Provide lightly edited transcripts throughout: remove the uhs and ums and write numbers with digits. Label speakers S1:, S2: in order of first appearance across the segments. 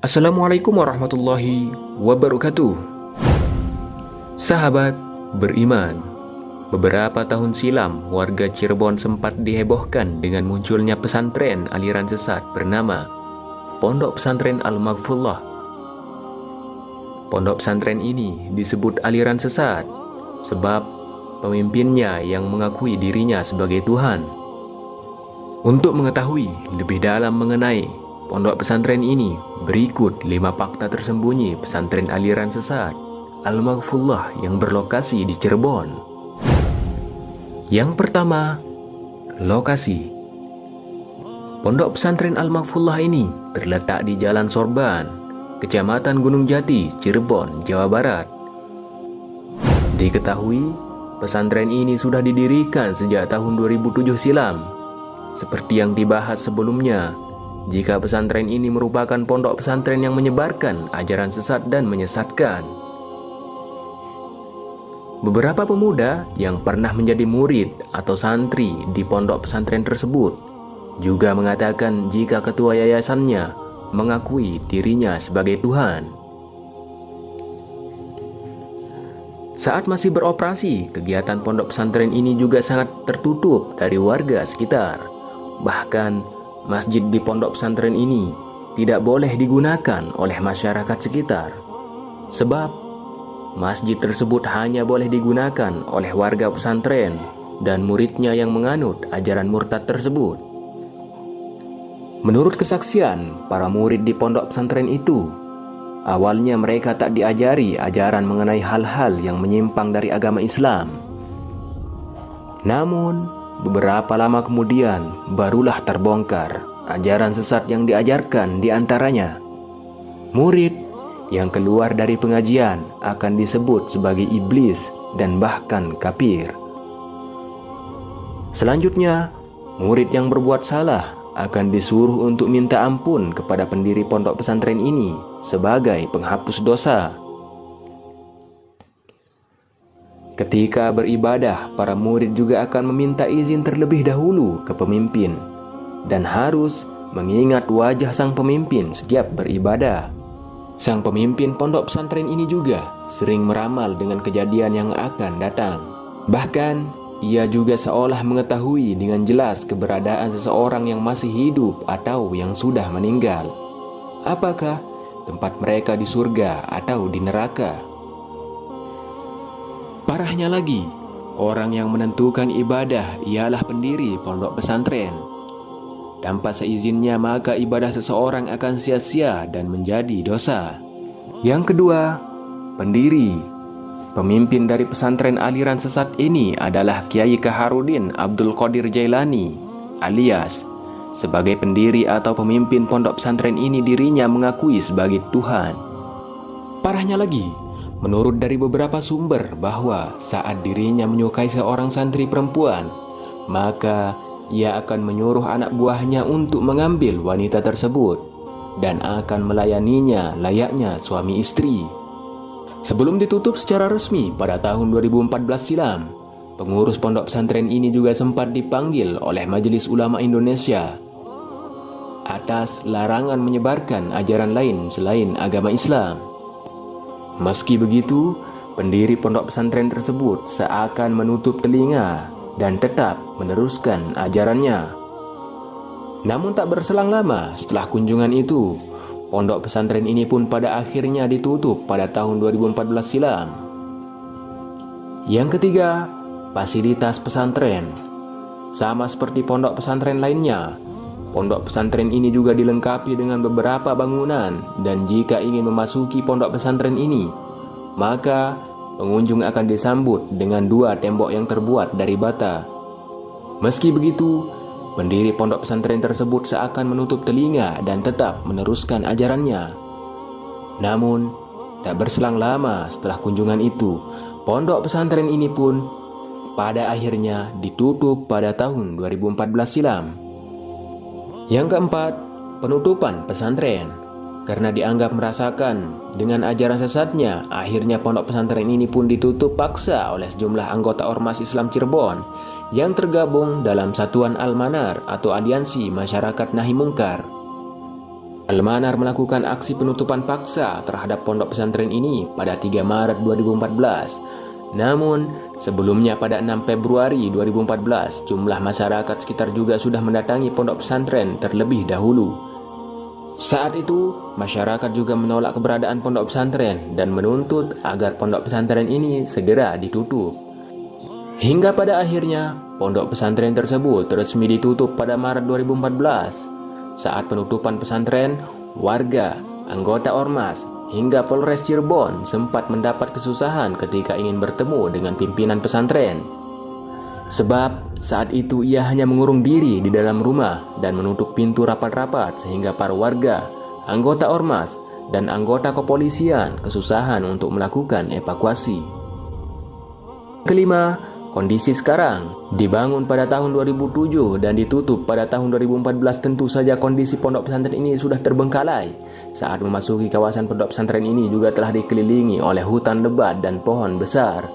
S1: Assalamualaikum warahmatullahi wabarakatuh. Sahabat beriman, beberapa tahun silam warga Cirebon sempat dihebohkan dengan munculnya pesantren aliran sesat bernama Pondok Pesantren Al-Maghfurlah. Pondok pesantren ini disebut aliran sesat sebab pemimpinnya yang mengakui dirinya sebagai Tuhan. Untuk mengetahui lebih dalam mengenai pondok pesantren ini, berikut 5 fakta tersembunyi pesantren aliran sesat Al-Maghfurlah yang berlokasi di Cirebon. Yang pertama, lokasi. Pondok pesantren Al-Maghfurlah ini terletak di Jalan Sorban, Kecamatan Gunung Jati, Cirebon, Jawa Barat. Diketahui, pesantren ini sudah didirikan sejak tahun 2007 silam. Seperti yang dibahas sebelumnya, jika pesantren ini merupakan pondok pesantren yang menyebarkan ajaran sesat dan menyesatkan. Beberapa pemuda yang pernah menjadi murid atau santri di pondok pesantren tersebut juga mengatakan jika ketua yayasannya mengakui dirinya sebagai Tuhan. Saat masih beroperasi, kegiatan pondok pesantren ini juga sangat tertutup dari warga sekitar. Bahkan masjid di pondok pesantren ini tidak boleh digunakan oleh masyarakat sekitar, sebab masjid tersebut hanya boleh digunakan oleh warga pesantren dan muridnya yang menganut ajaran murtad tersebut. Menurut kesaksian para murid di pondok pesantren itu, awalnya mereka tak diajari ajaran mengenai hal-hal yang menyimpang dari agama Islam. Namun beberapa lama kemudian barulah terbongkar ajaran sesat yang diajarkan di antaranya. Murid yang keluar dari pengajian akan disebut sebagai iblis dan bahkan kafir. Selanjutnya, murid yang berbuat salah akan disuruh untuk minta ampun kepada pendiri pondok pesantren ini sebagai penghapus dosa. Ketika beribadah, para murid juga akan meminta izin terlebih dahulu ke pemimpin dan harus mengingat wajah sang pemimpin setiap beribadah. Sang pemimpin pondok pesantren ini juga sering meramal dengan kejadian yang akan datang. Bahkan, ia juga seolah mengetahui dengan jelas keberadaan seseorang yang masih hidup atau yang sudah meninggal. Apakah tempat mereka di surga atau di neraka? Parahnya lagi, orang yang menentukan ibadah ialah pendiri pondok pesantren. Tanpa seizinnya maka ibadah seseorang akan sia-sia dan menjadi dosa. Yang kedua, pendiri. Pemimpin dari pesantren aliran sesat ini adalah Kiai Kaharudin Abdul Qadir Jailani, alias sebagai pendiri atau pemimpin pondok pesantren ini dirinya mengakui sebagai Tuhan. Parahnya lagi, menurut dari beberapa sumber bahwa saat dirinya menyukai seorang santri perempuan, maka ia akan menyuruh anak buahnya untuk mengambil wanita tersebut dan akan melayaninya layaknya suami istri. Sebelum ditutup secara resmi pada tahun 2014 silam, pengurus pondok pesantren ini juga sempat dipanggil oleh Majelis Ulama Indonesia atas larangan menyebarkan ajaran lain selain agama Islam. Meski begitu, pendiri pondok pesantren tersebut seakan menutup telinga dan tetap meneruskan ajarannya. Namun tak berselang lama setelah kunjungan itu, pondok pesantren ini pun pada akhirnya ditutup pada tahun 2014 silam. Yang ketiga, fasilitas pesantren. Sama seperti pondok pesantren lainnya, pondok pesantren ini juga dilengkapi dengan beberapa bangunan, dan jika ingin memasuki pondok pesantren ini, maka pengunjung akan disambut dengan 2 tembok yang terbuat dari bata. Meski begitu, pendiri pondok pesantren tersebut seakan menutup telinga dan tetap meneruskan ajarannya. Namun, tak berselang lama setelah kunjungan itu, pondok pesantren ini pun pada akhirnya ditutup pada tahun 2014 silam. Yang keempat, penutupan pesantren. Karena dianggap merasakan dengan ajaran sesatnya, akhirnya pondok pesantren ini pun ditutup paksa oleh sejumlah anggota Ormas Islam Cirebon yang tergabung dalam Satuan Al-Manar atau Aliansi Masyarakat Nahi Mungkar. Al-Manar melakukan aksi penutupan paksa terhadap pondok pesantren ini pada 3 Maret 2014. Namun, sebelumnya pada 6 Februari 2014, jumlah masyarakat sekitar juga sudah mendatangi pondok pesantren terlebih dahulu. Saat itu, masyarakat juga menolak keberadaan pondok pesantren dan menuntut agar pondok pesantren ini segera ditutup. Hingga pada akhirnya, pondok pesantren tersebut resmi ditutup pada Maret 2014. Saat penutupan pesantren, warga, anggota Ormas, hingga Polres Cirebon sempat mendapat kesusahan ketika ingin bertemu dengan pimpinan pesantren. Sebab saat itu ia hanya mengurung diri di dalam rumah dan menutup pintu rapat-rapat sehingga para warga, anggota Ormas, dan anggota kepolisian kesusahan untuk melakukan evakuasi. Kelima, kondisi sekarang. Dibangun pada tahun 2007 dan ditutup pada tahun 2014, tentu saja kondisi pondok pesantren ini sudah terbengkalai. Saat memasuki kawasan pondok pesantren ini juga telah dikelilingi oleh hutan lebat dan pohon besar.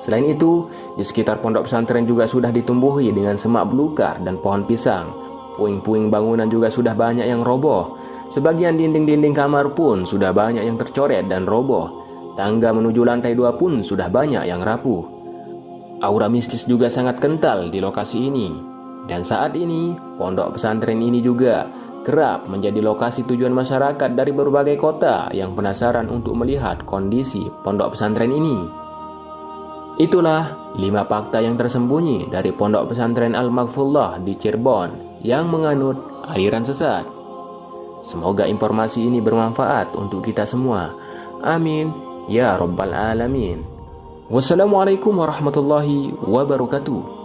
S1: Selain itu, di sekitar pondok pesantren juga sudah ditumbuhi dengan semak belukar dan pohon pisang. Puing-puing bangunan juga sudah banyak yang roboh. Sebagian dinding-dinding kamar pun sudah banyak yang tercoret dan roboh. Tangga menuju lantai 2 pun sudah banyak yang rapuh. Aura mistis juga sangat kental di lokasi ini. Dan saat ini, pondok pesantren ini juga kerap menjadi lokasi tujuan masyarakat dari berbagai kota yang penasaran untuk melihat kondisi pondok pesantren ini. Itulah 5 fakta yang tersembunyi dari pondok pesantren Al-Maghfurlah di Cirebon yang menganut aliran sesat. Semoga informasi ini bermanfaat untuk kita semua. Amin ya rabbal alamin. Wassalamualaikum warahmatullahi wabarakatuh.